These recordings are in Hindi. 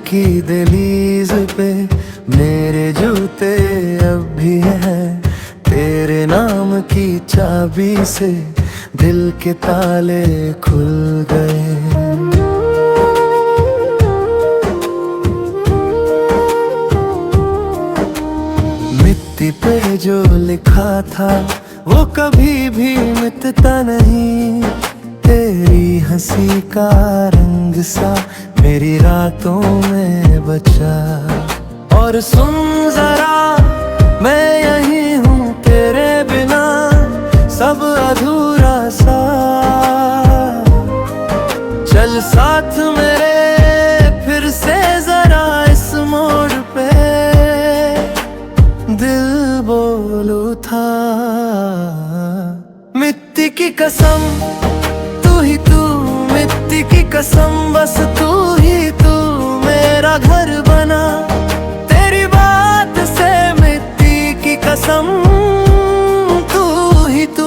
की दहलीज पे मेरे जूते अब भी हैं। तेरे नाम की चाबी से दिल के ताले खुल गए। मिट्टी पे जो लिखा था वो कभी भी मिटता नहीं। तेरी हंसी का रंग सा मेरी रातों में बचा। और सुन जरा मैं यही हूँ तेरे बिना सब अधूरा सा। चल साथ मेरे फिर से जरा इस मोड़ पे दिल बोल उठा। मिट्टी की कसम तू ही तू, मिट्टी की कसम बस तू ही तू मेरा घर बना। तेरी बात से मिट्टी की कसम तू ही तू।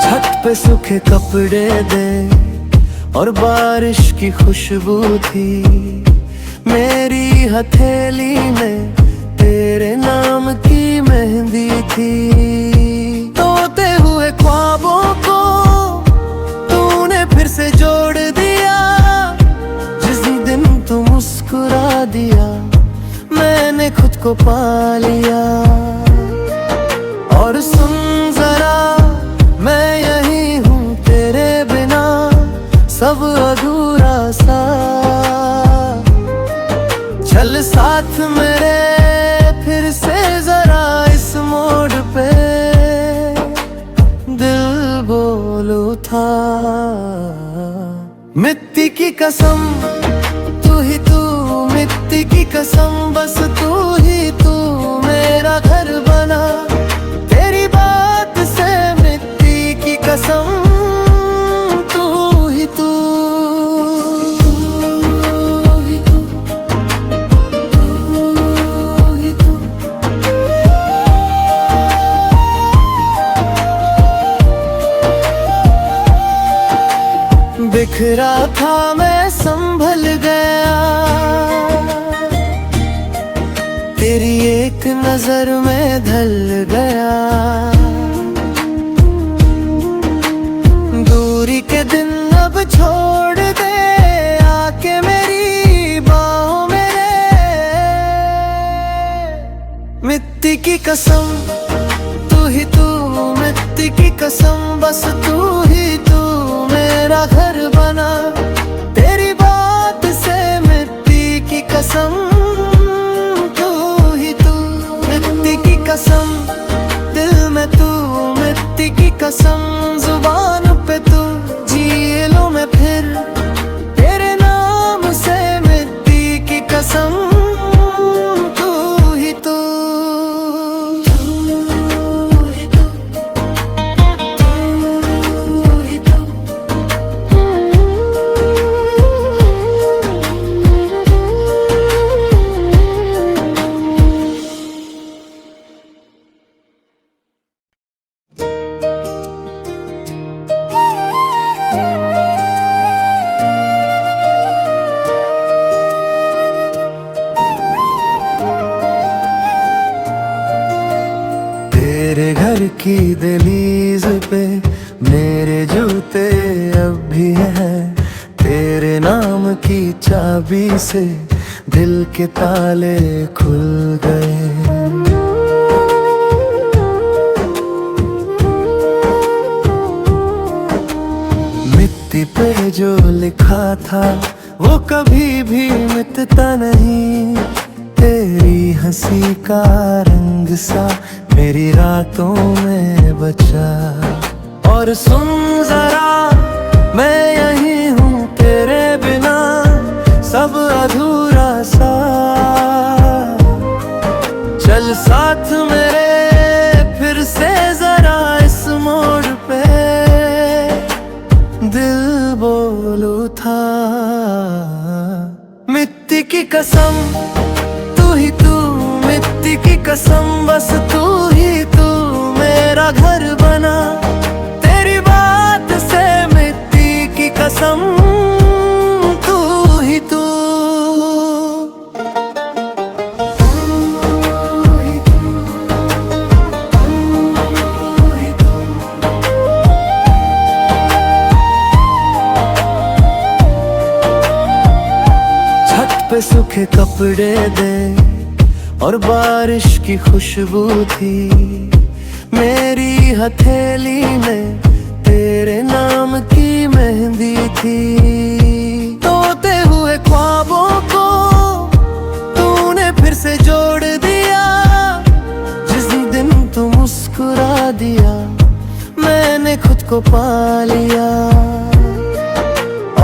छत पे सूखे कपड़े दे और बारिश की खुशबू थी। मेरी हथेली में तेरे नाम की मेहंदी थी। तोते हुए ख्वाबों को तूने फिर से जोड़ दिया। जिस दिन तू मुस्कुरा दिया मैंने खुद को पा लिया। और सुन जरा मैं यही हूँ तेरे बिना सब अधूरा सा। चल साथ मेरे फिर से जरा इस मोड़ पे दिल बोल उठा। मिट्टी की कसम तू ही तू, मिट्टी की कसम बस तू ही तू मेरा घर बना। तेरी बात से मिट्टी की कसम तू ही तू। बिखरा था मैं संभल गया। तेरी एक नजर में ढल गया। दूरी के दिन अब छोड़ दे आके मेरी बाहों में। मिट्टी की कसम तू ही तू, मिट्टी की कसम बस तू ही तू मेरा घर बना। तेरी बात से मिट्टी की कसम तू ही तू। मिट्टी की कसम दिल में तू, मिट्टी की कसम जुबान पे तू। जी लूं मैं फिर तेरे नाम से मिट्टी की कसम तू ही तू। तेरे घर की दहलीज पे मेरे जूते अब भी हैं। तेरे नाम की चाबी से दिल के ताले खुल गए। मिट्टी पे जो लिखा था वो कभी भी मिटता नहीं। तेरी हंसी का रंग सा मेरी रातों में बचा। और सुन जरा मैं यही हूँ तेरे बिना सब अधूरा सा। चल साथ मेरे फिर से जरा इस मोड़ पे दिल बोल उठा। मिट्टी की कसम तू ही तू, मिट्टी की कसम बस तू ही तू मेरा घर बना। तेरी बात से मिट्टी की कसम तू ही तू। पे सूखे कपड़े दे और बारिश की खुशबू थी, मेरी हथेली में तेरे नाम की मेहंदी थी। तोते हुए ख्वाबों को तूने फिर से जोड़ दिया, जिस दिन तू मुस्कुरा दिया मैंने खुद को पा लिया।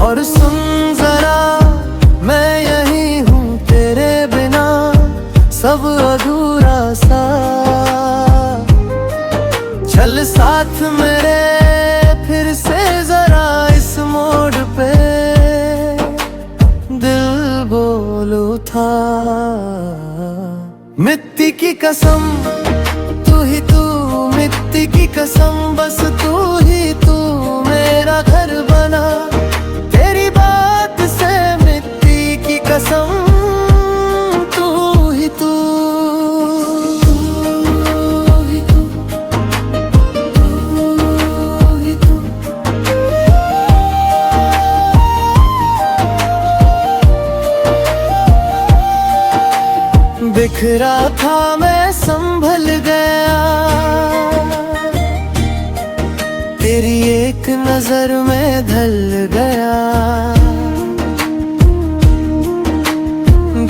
और सुन जरा मैं यही हूँ तेरे बिना, सब अधूरा सा। चल साथ मेरे फिर से जरा इस मोड़ पे, दिल बोल उठा। मिट्टी की कसम तू ही तू, मिट्टी की कसम बस तू ही तू मेरा घर बना। तेरी बात से मिट्टी की कसम तू ही तू। बिखरा था मैं संभल गया, तेरी एक नजर में ढल गया।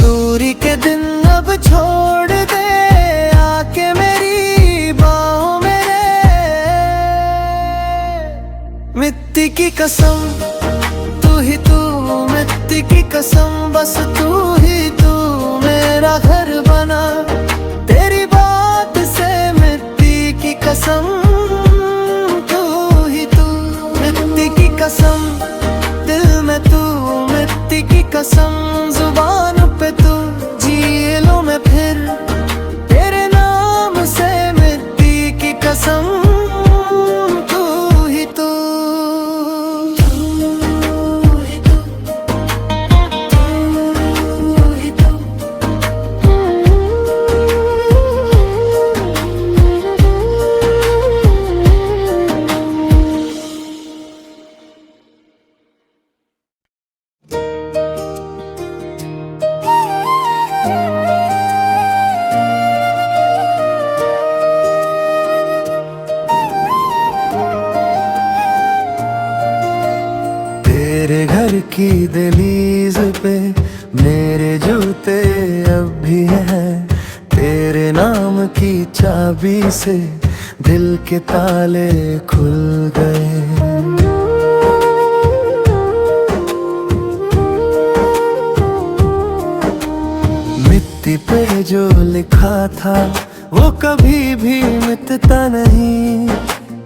दूरी के दिन अब छोड़ दे आके मेरी बाहों में रे। मिट्टी की कसम तू ही तू, मिट्टी की कसम बस तू ही तू मेरा घर बना। तेरी बात से मिट्टी की कसम तू ही तू। मिट्टी की कसम दिल में तू, मिट्टी की कसम जुबान पे तू। जी लूं मैं फिर तेरे नाम से मिट्टी की कसम तू ही तू। तेरे घर की दहलीज पे मेरे जूते अब भी हैं, तेरे नाम की चाबी से दिल के ताले खुल गए। मिट्टी पे जो लिखा था वो कभी भी मिटता नहीं।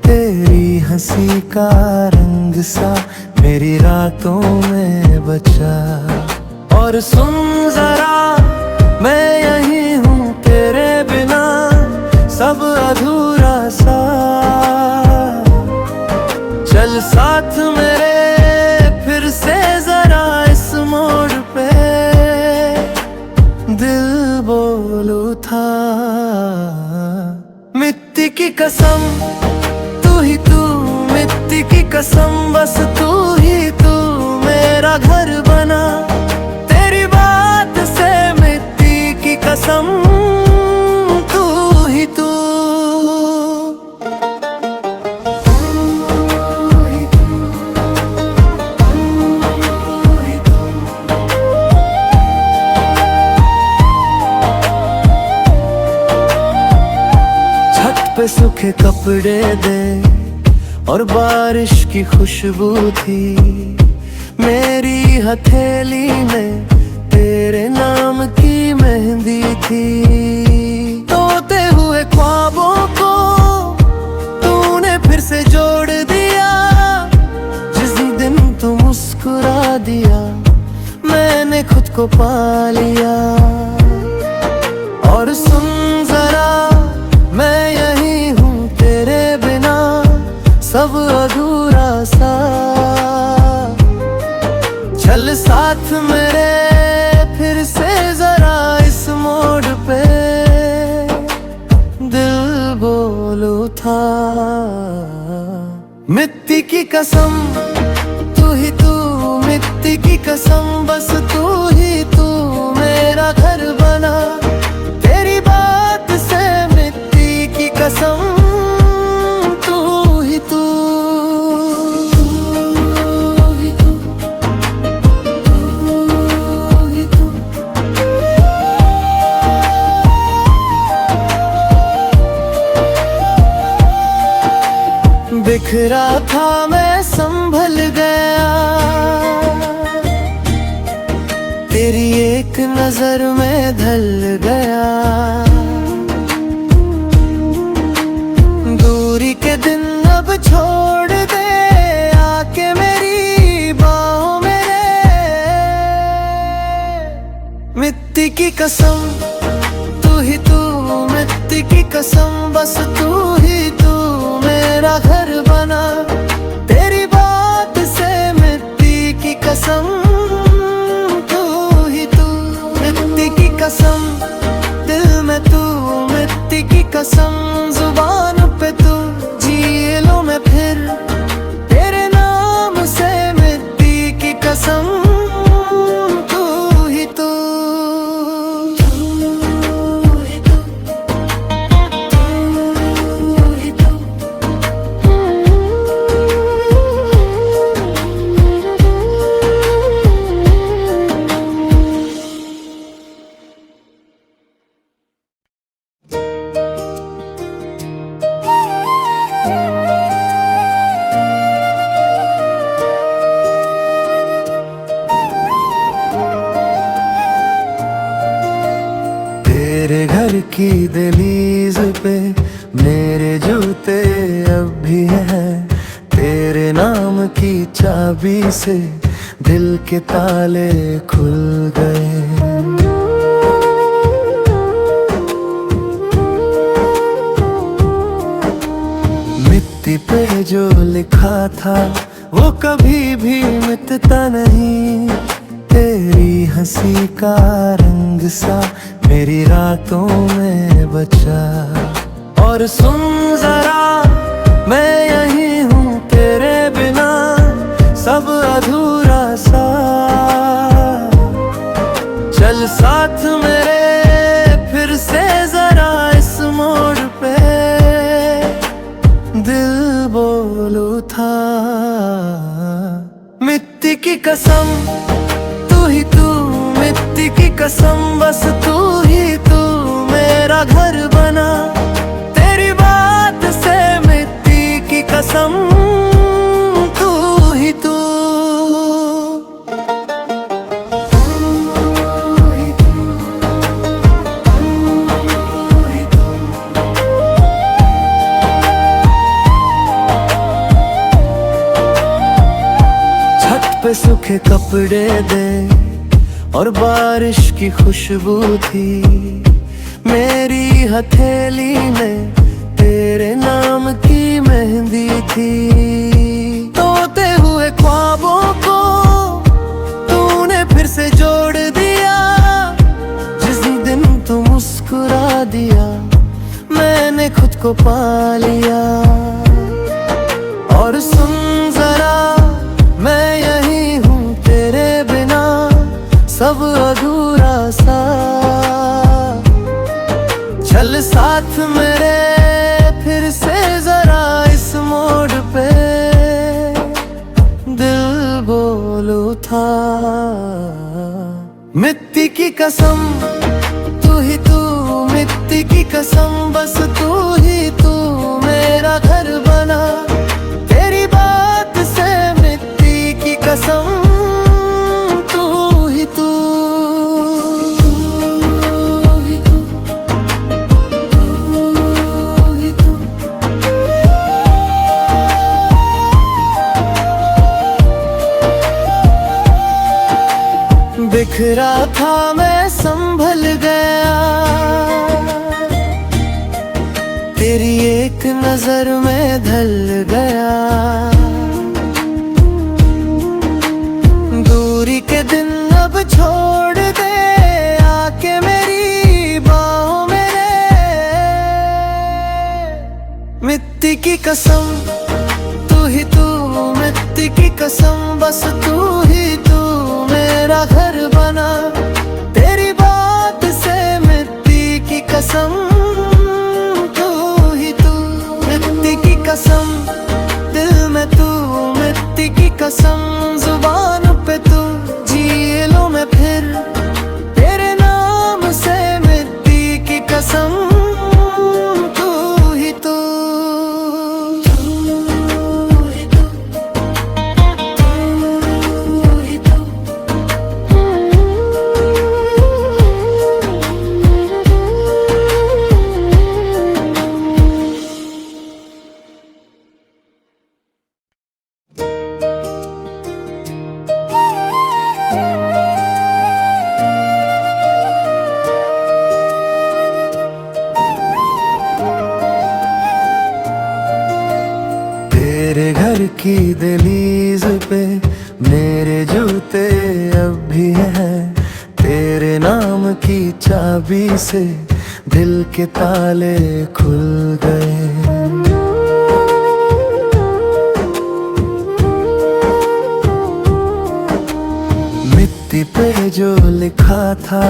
तेरी हंसी का रंग सा मेरी रातों में बचा। और सुन जरा मैं यही हूँ तेरे बिना, सब अधूरा सा। चल साथ मेरे फिर से जरा इस मोड़ पे, दिल बोल उठा। मिट्टी की कसम तू ही तू, मिट्टी की कसम बस तू ही तू मेरा घर बना। तेरी बात से मिट्टी की कसम तू ही तू। छत पे सूखे कपड़े दे और बारिश की खुशबू थी, मेरी हथेली में तेरे नाम की मेहंदी थी। तोते हुए ख्वाबों को तूने फिर से जोड़ दिया, जिस दिन तू मुस्कुरा दिया मैंने खुद को पा लिया। और सुन जरा, मैं यही हूँ तेरे बिना, सब अधूरा सा। चल साथ मेरे फिर से जरा इस मोड़ पे, दिल बोल उठा। मिट्टी की कसम तू ही तू, मिट्टी की कसम बस तू ही तू मेरा घर बना। तेरी बात से मिट्टी की कसम तू ही तू। बिखरा था मैं संभल गया, तेरी एक नजर में ढल गया। दूरी के दिन अब छोड़ दे आके मेरी बाहों में रे। मिट्टी की कसम तू ही तू, मिट्टी की कसम बस तू ही तू मेरा घर बना। तेरी बात से मिट्टी की कसम तू ही तू, मिट्टी की कसम दिल में तू, मिट्टी की कसम जुबान पे तू। जी लूं मैं फिर तेरे नाम से, मिट्टी की कसम तू ही तू। तेरे घर की दहलीज पे मेरे जूते अब भी हैं। तेरे नाम की चाबी से दिल के ताले खुल गए। मिट्टी पे जो लिखा था वो कभी भी मिटता नहीं। तेरी हंसी का रंग सा मेरी रातों में बचा। और सुन जरा, मैं यही हूँ तेरे बिना, सब अधूरा सा। चल साथ मेरे फिर से जरा इस मोड़ पे, दिल बोल उठा। मिट्टी की कसम तू ही तू, मिट्टी की कसम बस तू ही तू मेरा घर बना। तेरी बात से मिट्टी की कसम तू ही तू। छत पे सूखे कपड़े दे और बारिश की खुशबू थी। मेरी हथेली में तेरे नाम की मेहंदी थी। तोते हुए ख्वाबों को तूने फिर से जोड़ दिया। जिस दिन तू मुस्कुरा दिया, मैंने खुद को पा लिया। और सुन जरा, मैं यही हूँ तेरे बिना, सब अधूरा सा। चल साथ मेरे फिर से जरा इस मोड़ पे, दिल बोल उठा। मिट्टी की कसम तू ही तू, मिट्टी की कसम बस तू ही तू मेरा घर बना। तेरी बात से मिट्टी की कसम तू ही तू। बिखरा बिखरा था मैं संभल गया, तेरी एक नजर में ढल गया। दूरी के दिन अब छोड़ दे आके मेरी बाहों में रे। मिट्टी की कसम तू ही तू, मिट्टी की कसम बस तू ही तू मेरा घर बना। तेरी बात से मिट्टी की कसम तू ही तू, मिट्टी की कसम दिल में तू, मिट्टी की कसम जुबान पे तू। जी लूं मैं फिर तेरे नाम से मिट्टी की कसम तू ही तू। तेरे घर की दहलीज पे मेरे जूते अब भी हैं, तेरे नाम की चाबी से दिल के ताले खुल गए। मिट्टी पे जो लिखा था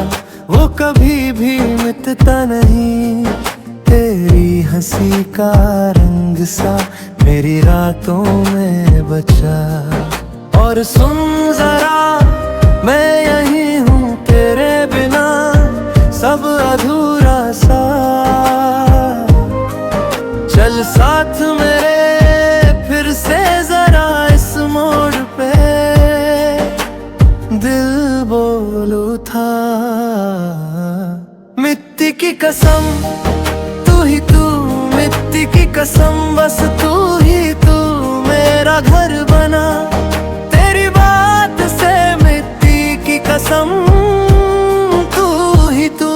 वो कभी भी मिटता नहीं, तेरी हंसी का रंग सा मेरी रातों में बचा। और सुन जरा मैं यही हूँ तेरे बिना सब अधूरा सा। चल साथ मेरे फिर से जरा इस मोड़ पे, दिल बोलू था। मिट्टी की कसम तू ही तू, मिट्टी की कसम बस तू ही तू मेरा घर बना। तेरी बात से मिट्टी की कसम तू ही तू।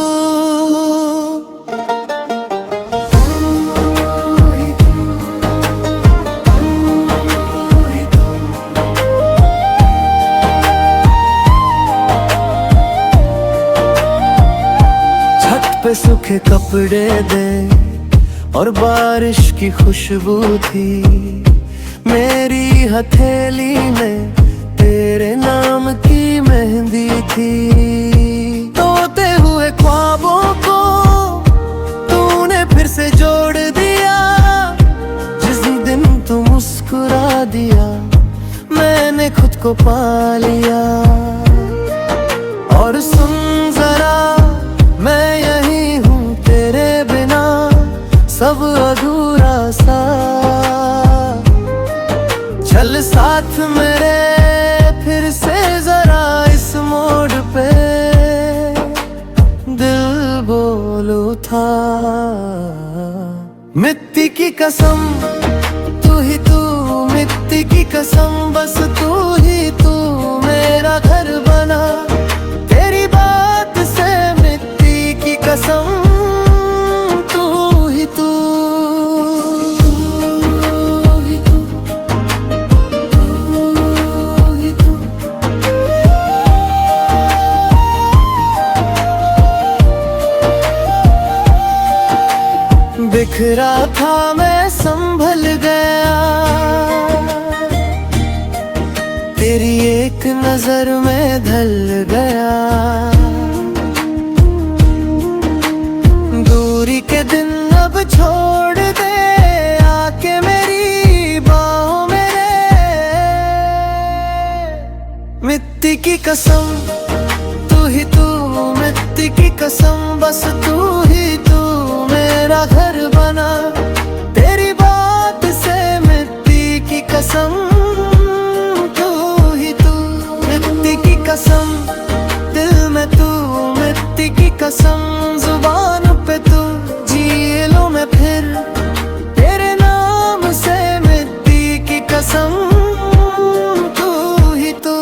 छत पे सूखे कपड़े दे और बारिश की खुशबू थी, मेरी हथेली में तेरे नाम की मेहंदी थी। तोते हुए ख्वाबों को तूने फिर से जोड़ दिया, जिस दिन तू मुस्कुरा दिया मैंने खुद को पा लिया। और सुन जरा मैं यही हूँ तेरे बिना सब अधूरा सा। चल साथ मेरे फिर से जरा इस मोड़ पे, दिल बोलू था। मिट्टी की कसम तू ही तू, मिट्टी की कसम बस तू ही तू मेरा घर बना। तेरी बात से मिट्टी की कसम बिखरा था मैं संभल गया, तेरी एक नजर में ढल गया। दूरी के दिन अब छोड़ दे आके मेरी बाहों में रे। मिट्टी की कसम तू ही तू, मिट्टी की कसम बस तू ही तू मेरा घर बना। तेरी बात से मिट्टी की कसम तू ही तू, मिट्टी की कसम दिल में तू, मिट्टी की कसम जुबान पे तू। जी लूं मैं फिर तेरे नाम से मिट्टी की कसम तू ही तू।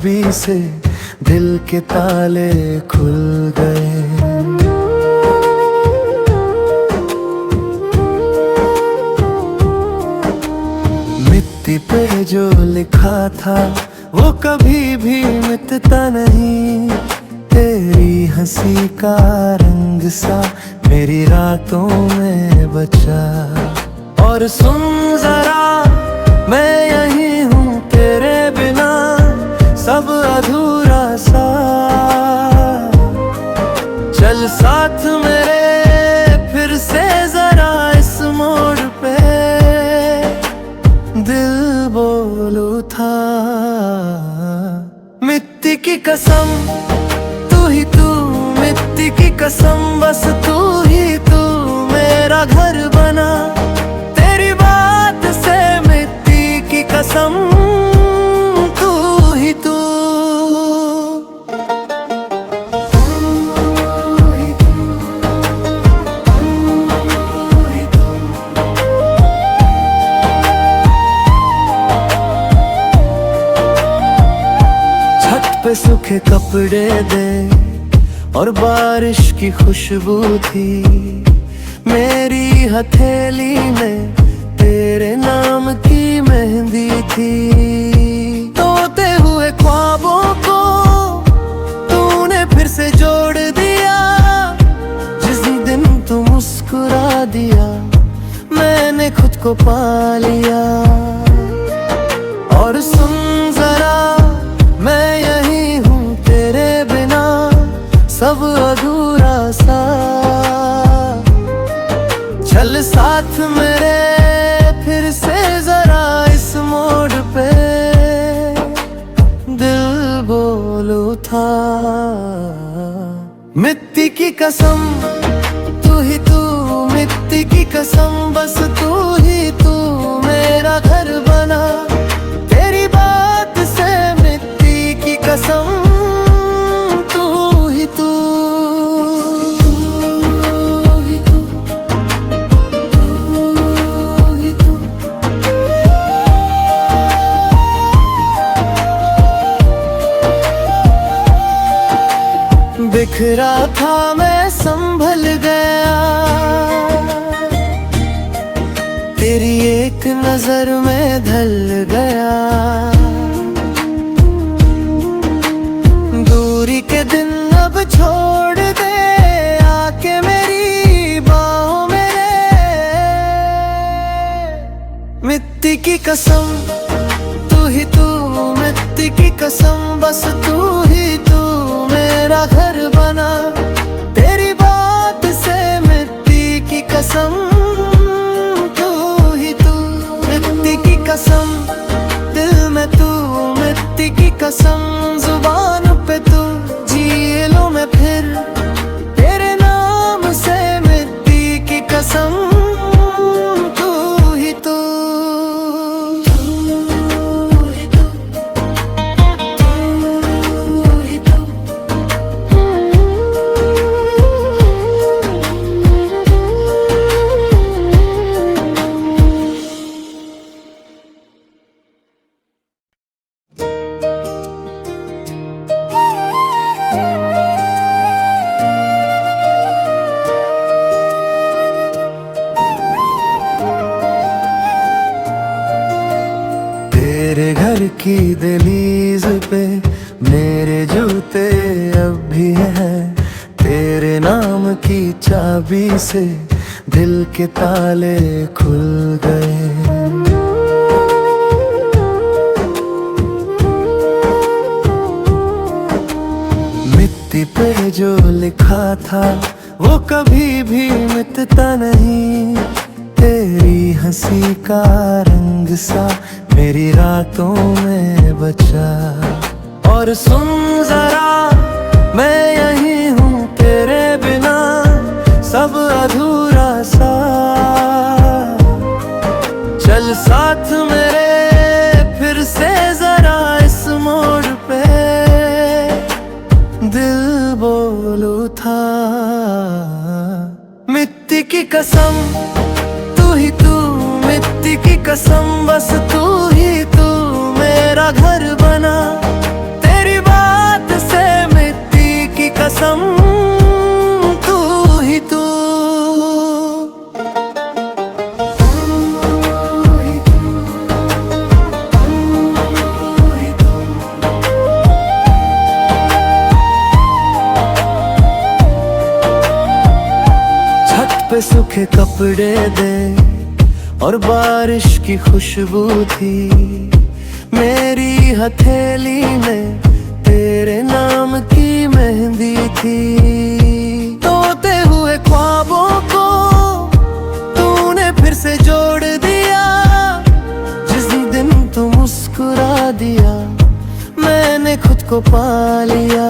चाबी से दिल के ताले खुल गए। मिट्टी पे जो लिखा था वो कभी भी मिटता नहीं। तेरी हंसी का रंग सा मेरी रातों में बचा। और सुन जरा, मैं यही हूँ तेरे बिना, सब अधूरा सा। चल साथ मेरे फिर से जरा इस मोड़ पे, दिल बोलू था। मिट्टी की कसम तू ही तू, मिट्टी की कसम बस तू ही तू मेरा घर बना। तेरी बात से मिट्टी की कसम तू ही तू। छत पे सूखे कपड़े दे और बारिश की खुशबू थी। मेरी हथेली में तेरे नाम की मेहंदी थी। तोते हुए ख्वाबों को तूने फिर से जोड़ दिया। जिस दिन तू मुस्कुरा दिया मैंने खुद को पा लिया। और सुन जरा, मैं यही हूँ तेरे बिना, सब अधूरा सा। चल साथ मेरे फिर से जरा इस मोड़ पे, दिल बोलू था। मिट्टी की कसम तू ही तू, मिट्टी की कसम बस तू ही तू मेरा घर बना। तेरी बात से मिट्टी की कसम तू ही तू। बिखरा था मैं संभल गया, तेरी एक नजर में ढल गया। दूरी के दिन अब छोड़ दे आके मेरी बाहों में। मिट्टी की कसम तू ही तू, मिट्टी की कसम बस तू ही तू मेरा घर बना। तेरी बात से मिट्टी की कसम तू ही तू। मिट्टी की कसम दिल में तू, मिट्टी की कसम जुबान पे तू। जी लूं मैं फिर तेरे नाम से, मिट्टी की कसम तू ही तू। तेरे घर की दहलीज पे मेरे जूते अब भी हैं। तेरे नाम की चाबी से दिल के ताले खुल गए। मिट्टी पे जो लिखा था वो कभी भी मिटता नहीं। तेरी हंसी का रंग सा मेरी रातों में बचा। और सुन जरा, मैं यही हूँ तेरे बिना, सब अधूरा सा। चल साथ मेरे फिर से जरा इस मोड़ पे, दिल बोलू था। मिट्टी की कसम तू ही तू, मिट्टी की कसम बस तू ही तू मेरा घर बना। कसम तू ही तू। छत पे सूखे कपड़े दे और बारिश की खुशबू थी, मेरी हथेली में तेरे नाम की मेहंदी थी। तोते हुए ख्वाबों को तूने फिर से जोड़ दिया, जिस दिन तू मुस्कुरा दिया मैंने खुद को पा लिया।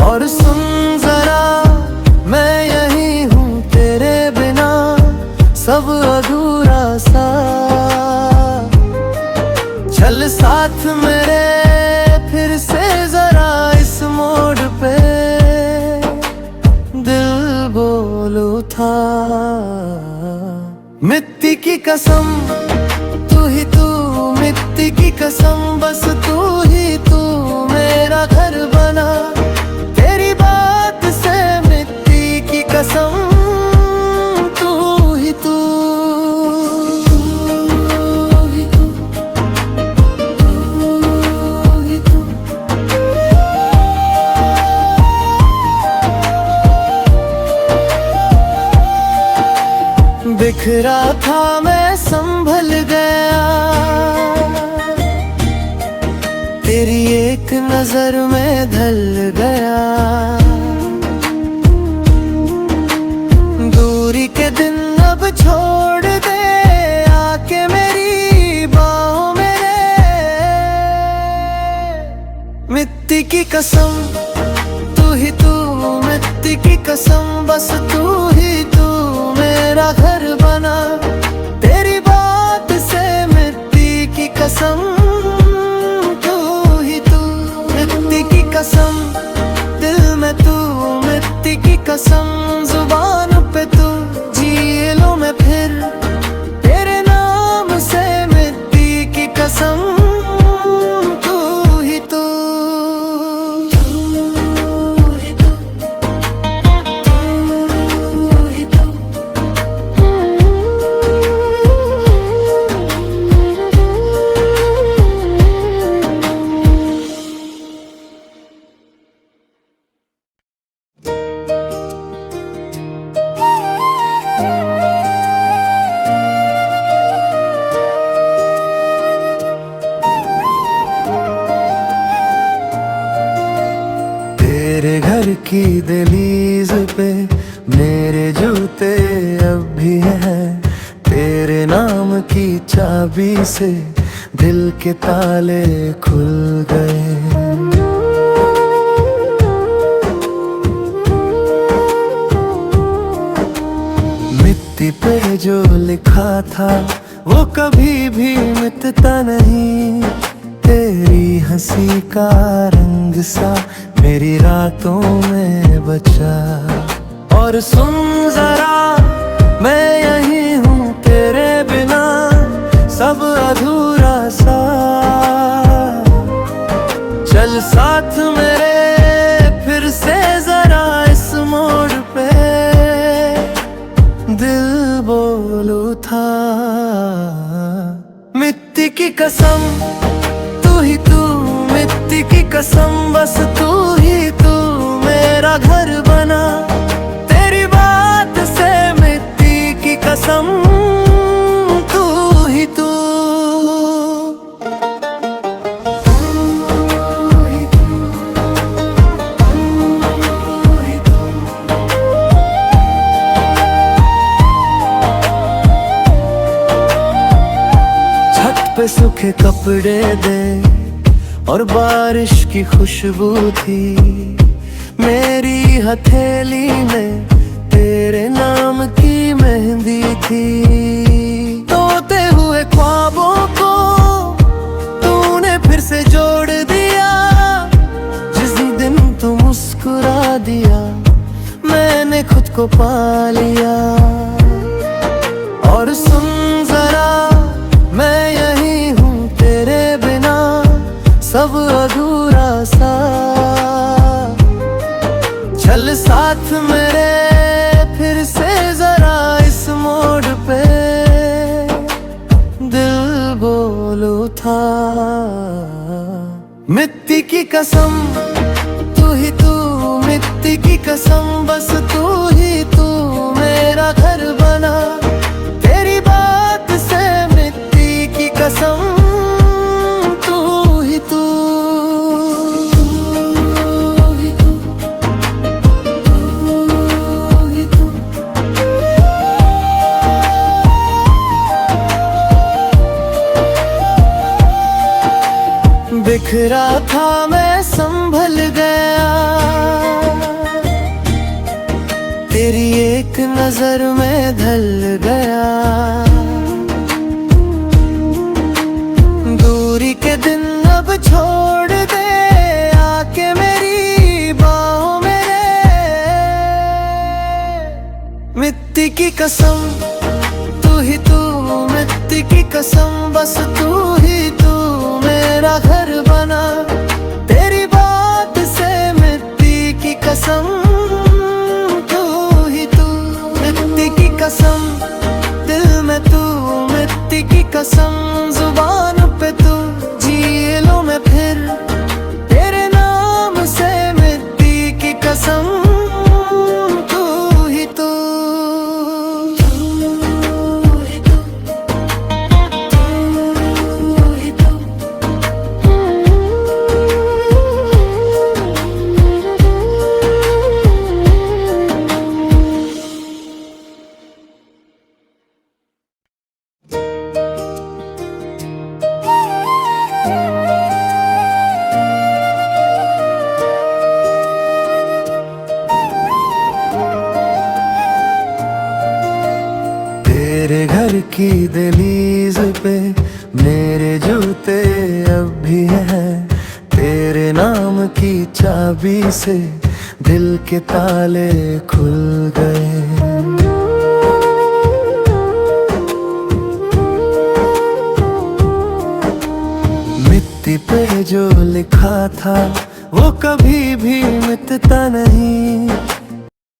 और सुन जरा मैं यही हूँ तेरे बिना, सब अधूरा सा। चल साथ मेरे फिर से जरा इस मोड़ पे, दिल बोल उठा। मिट्टी की कसम तू ही तू, मिट्टी की कसम बस तू ही तू मेरा घर बना। तेरी बात से मिट्टी की कसम तू ही तू। बिखरा था मैं संभल गया, तेरी एक नजर में ढल गया। दूरी के दिन अब छोड़ दे आके मेरी बाहों में रे। मिट्टी की कसम तू ही तू, मिट्टी की कसम बस तू ही तू मेरा घर बना। तेरी बात से मिट्टी की कसम तू ही तू, मिट्टी की कसम दिल में तू, मिट्टी की कसम जुबान पे तू। जी लूं मैं फिर तेरे नाम से मिट्टी की कसम तू ही तू। तेरे घर की दहलीज पे मेरे जूते अब भी हैं, तेरे नाम की चाबी से दिल के ताले खुल गए। मिट्टी पे जो लिखा था वो कभी भी मिटता नहीं, तेरी हंसी का रंग सा मेरी रातों में बचा। और सुन जरा मैं यही हूँ तेरे बिना, सब अधूरा सा। चल साथ मेरे फिर से जरा इस मोड़ पे, दिल बोल उठा। मिट्टी की कसम तू ही तू, मिट्टी की कसम बस तू ही तू मेरा घर बना। तेरी बात से मिट्टी की कसम तू ही तू। छत पे सूखे कपड़े दे और बारिश की खुशबू थी, मेरी हथेली में तेरे नाम की मेहंदी थी। तोते हुए ख्वाबों को तूने फिर से जोड़ दिया, जिस दिन तू मुस्कुरा दिया मैंने खुद को पा लिया। और सुन जरा मैं यही हूँ तेरे बिना, सब अधूरा सा। साथ मेरे फिर से जरा इस मोड़ पे दिल बोल उठा। मिट्टी की कसम तू ही तू, मिट्टी की कसम बस तू ही तू मेरा घर बना। तेरी बात से मिट्टी की कसम तू ही तू। बिखरा था मैं संभल गया, तेरी एक नजर में ढल गया। दूरी के दिन अब छोड़ दे आके मेरी बाहों में रे। मिट्टी की कसम तू ही तू, मिट्टी की कसम बस तू ही तू मेरा घर बना। तेरी बात से मिट्टी की कसम तू ही तू। मिट्टी की कसम दिल में तू, मिट्टी की कसम जुबान पे तू। जी लूं मैं फिर तेरे नाम से मिट्टी की कसम तू ही तू। तेरे घर की दहलीज पे मेरे जूते अब भी हैं। तेरे नाम की चाबी से दिल के ताले खुल गए। मिट्टी पे जो लिखा था वो कभी भी मिटता नहीं।